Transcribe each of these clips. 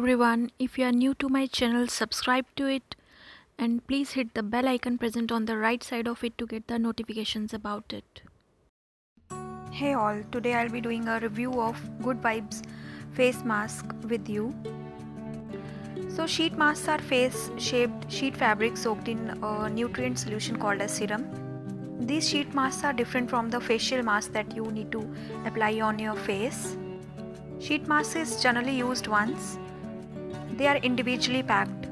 everyone, if you are new to my channel, subscribe to it and please hit the bell icon present on the right side of it to get the notifications about it. Hey all, today I'll be doing a review of Good Vibes face mask with you. So sheet masks are face shaped sheet fabric soaked in a nutrient solution called as serum. These sheet masks are different from the facial mask that you need to apply on your face. Sheet mask is generally used once. They are individually packed.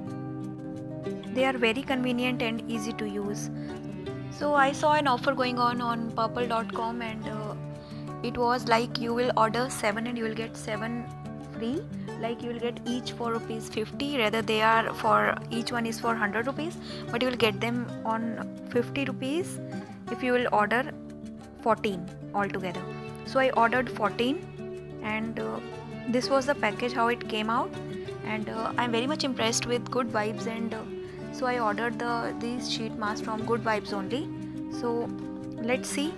They are very convenient and easy to use. So I saw an offer going on purple.com and it was like you will order 7 and you will get 7 free. Like you will get each for rupees 50, rather they are for each one is for 100 rupees, but you will get them on 50 rupees if you will order 14 altogether. So I ordered 14 and this was the package how it came out, and I'm very much impressed with Good Vibes, and so I ordered these sheet masks from Good Vibes only. So let's see.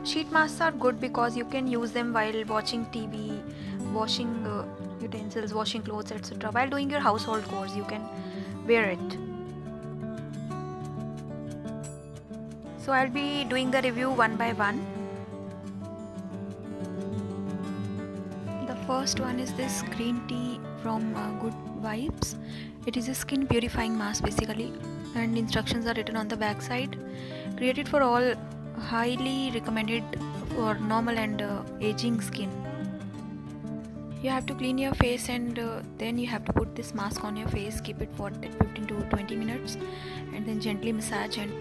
Sheet masks are good because you can use them while watching TV, washing utensils, washing clothes, etc. While doing your household chores, you can wear it. So I'll be doing the review one by one. The first one is this green tea from Good Vibes. It is a skin purifying mask basically, and instructions are written on the back side. Created for all, highly recommended for normal and aging skin. You have to clean your face and then you have to put this mask on your face, keep it for 15 to 20 minutes and then gently massage and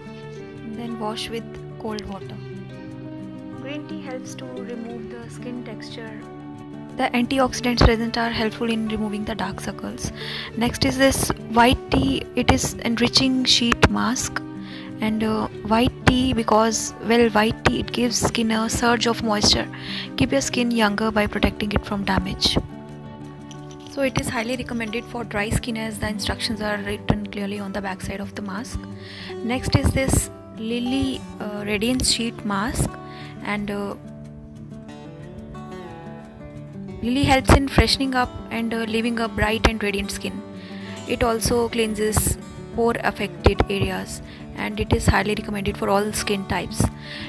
then wash with cold water. Green tea helps to remove the skin texture. The antioxidants present are helpful in removing the dark circles. Next is this white tea. It is enriching sheet mask, and white tea because white tea it gives skin a surge of moisture, keep your skin younger by protecting it from damage. So it is highly recommended for dry skin as the instructions are written clearly on the back side of the mask. Next is this Lily Radiance sheet mask, and Lily helps in freshening up and leaving a bright and radiant skin. It also cleanses pore affected areas, and it is highly recommended for all skin types.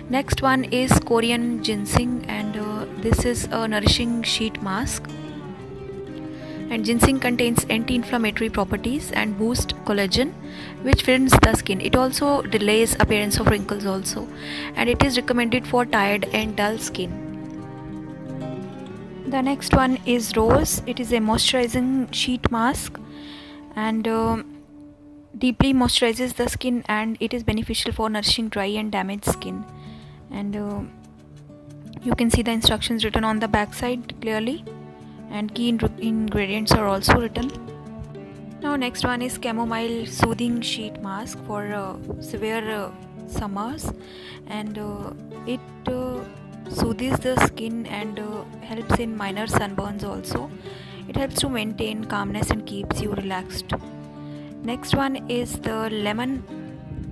Next one is Korean ginseng, and this is a nourishing sheet mask, and ginseng contains anti-inflammatory properties and boosts collagen which firms the skin. It also delays appearance of wrinkles also, and it is recommended for tired and dull skin. The next one is Rose. It is a moisturizing sheet mask, and deeply moisturizes the skin, and it is beneficial for nourishing dry and damaged skin. And you can see the instructions written on the back side clearly, and key ingredients are also written. Now next one is Chamomile Soothing Sheet Mask for severe summers, and it soothes the skin and helps in minor sunburns also. It helps to maintain calmness and keeps you relaxed. Next one is the lemon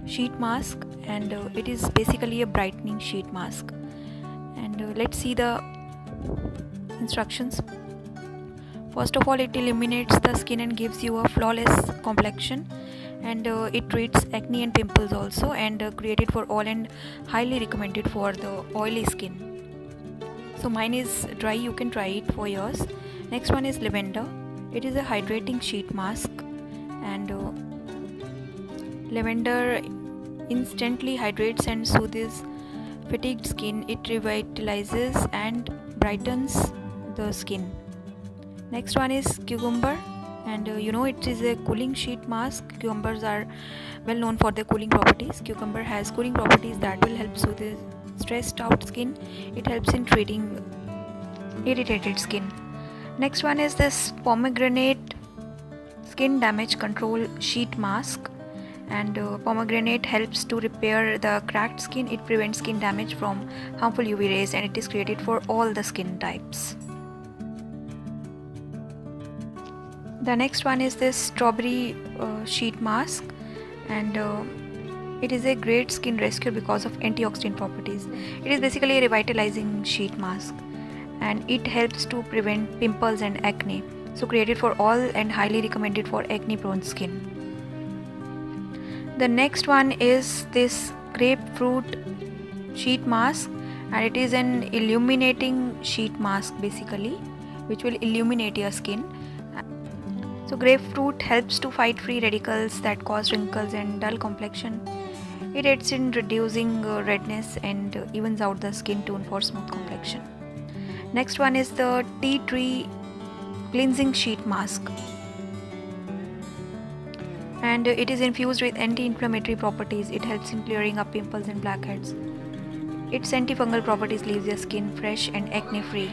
sheet mask, and it is basically a brightening sheet mask. And let's see the instructions. First of all, it illuminates the skin and gives you a flawless complexion, and it treats acne and pimples also, and created for all and highly recommended for the oily skin. So mine is dry, you can try it for yours. Next one is lavender. It is a hydrating sheet mask, and lavender instantly hydrates and soothes fatigued skin. It revitalizes and brightens the skin. Next one is cucumber, and it is a cooling sheet mask. Cucumbers are well known for their cooling properties. Cucumber has cooling properties that will help soothe stressed out skin. It helps in treating irritated skin. Next one is this pomegranate skin damage control sheet mask, and pomegranate helps to repair the cracked skin. It prevents skin damage from harmful UV rays, and it is created for all the skin types. The next one is this strawberry sheet mask, and it is a great skin rescue because of antioxidant properties. It is basically a revitalizing sheet mask, and it helps to prevent pimples and acne. So created for all and highly recommended for acne prone skin. The next one is this grapefruit sheet mask, and it is an illuminating sheet mask basically, which will illuminate your skin. So grapefruit helps to fight free radicals that cause wrinkles and dull complexion. It aids in reducing redness and evens out the skin tone for smooth complexion. Next one is the tea tree cleansing sheet mask, and it is infused with anti-inflammatory properties. It helps in clearing up pimples and blackheads. Its antifungal properties leaves your skin fresh and acne free.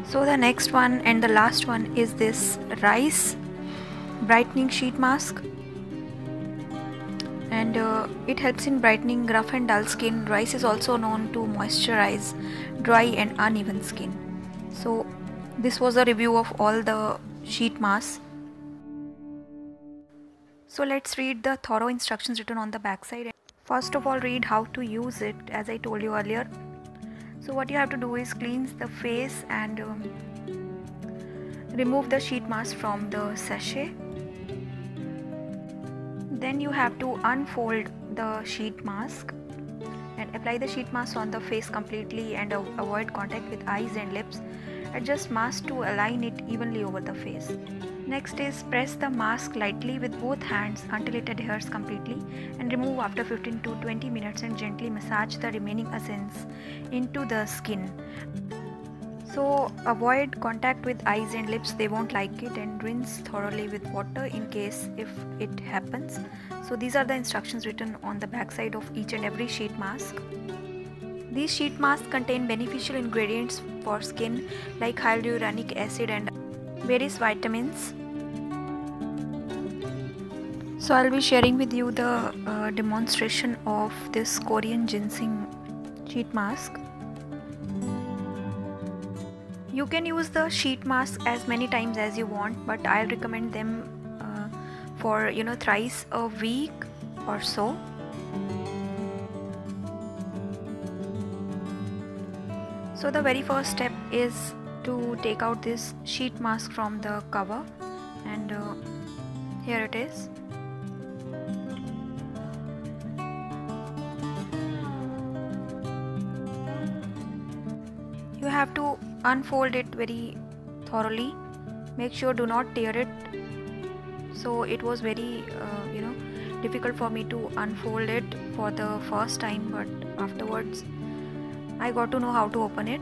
So the next one and the last one is this rice brightening sheet mask, and it helps in brightening rough and dull skin. Rice is also known to moisturize dry and uneven skin. So this was a review of all the sheet masks. So let's read the thorough instructions written on the back side. First of all, read how to use it, as I told you earlier. So what you have to do is cleanse the face and remove the sheet mask from the sachet. Then you have to unfold the sheet mask and apply the sheet mask on the face completely and avoid contact with eyes and lips. Adjust mask to align it evenly over the face. Next is press the mask lightly with both hands until it adheres completely, and remove after 15 to 20 minutes and gently massage the remaining essence into the skin. So avoid contact with eyes and lips, they won't like it, and rinse thoroughly with water in case if it happens. So these are the instructions written on the back side of each and every sheet mask. These sheet masks contain beneficial ingredients for skin like hyaluronic acid and various vitamins. So I'll be sharing with you the demonstration of this Korean ginseng sheet mask. You can use the sheet mask as many times as you want, but I'll recommend them for thrice a week or so. So the very first step is to take out this sheet mask from the cover, and here it is. You have to unfold it very thoroughly. Make sure do not tear it. So it was very difficult for me to unfold it for the first time, but afterwards I got to know how to open it.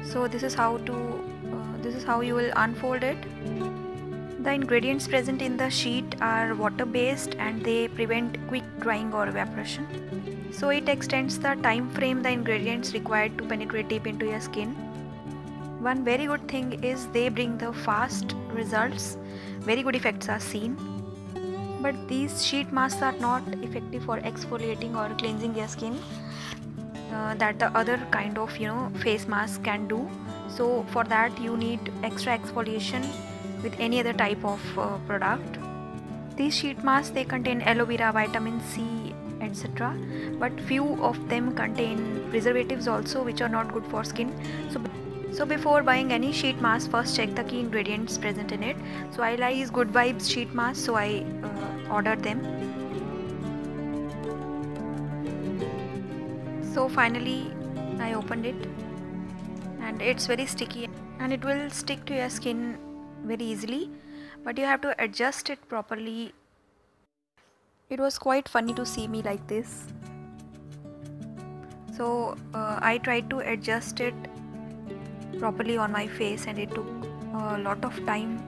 So this is how you will unfold it. The ingredients present in the sheet are water based and they prevent quick drying or evaporation. So it extends the time frame the ingredients required to penetrate deep into your skin. One very good thing is they bring the fast results. Very good effects are seen. But these sheet masks are not effective for exfoliating or cleansing your skin that the other kind of face mask can do. So for that you need extra exfoliation with any other type of product. These sheet masks, they contain aloe vera, vitamin C, etc. But few of them contain preservatives also, which are not good for skin. So before buying any sheet mask, first check the key ingredients present in it. So I like Good Vibes sheet mask, so I ordered them. So finally I opened it, and it's very sticky and it will stick to your skin very easily, but you have to adjust it properly. It was quite funny to see me like this. So I tried to adjust it properly on my face and it took a lot of time.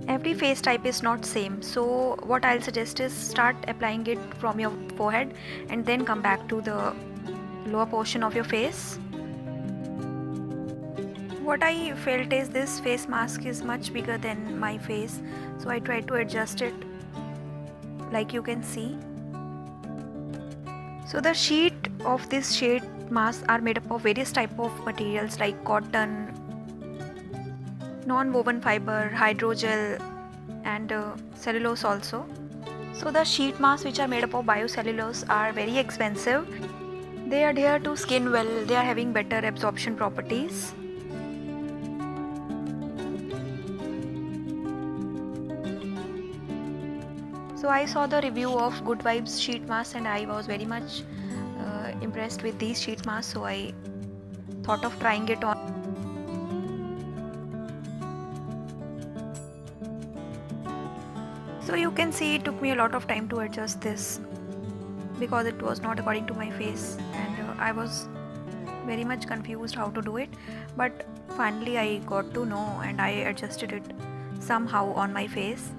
Every face type is not same, so what I'll suggest is start applying it from your forehead and then come back to the lower portion of your face. What I felt is this face mask is much bigger than my face, so I tried to adjust it like you can see. So the sheet of this sheet masks are made up of various type of materials like cotton, non-woven fiber, hydrogel and cellulose also. So the sheet masks which are made up of biocellulose are very expensive. They adhere to skin well, they are having better absorption properties. So I saw the review of Good Vibes sheet mask and I was very much impressed with these sheet masks, so I thought of trying it on. So you can see it took me a lot of time to adjust this because it was not according to my face, and I was very much confused how to do it, but finally I got to know and I adjusted it somehow on my face,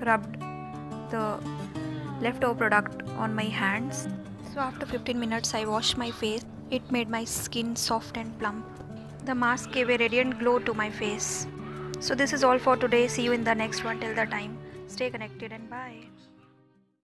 rubbed the leftover product on my hands. So after 15 minutes I washed my face. It made my skin soft and plump. The mask gave a radiant glow to my face. So this is all for today. See you in the next one. Till the time, stay connected and bye.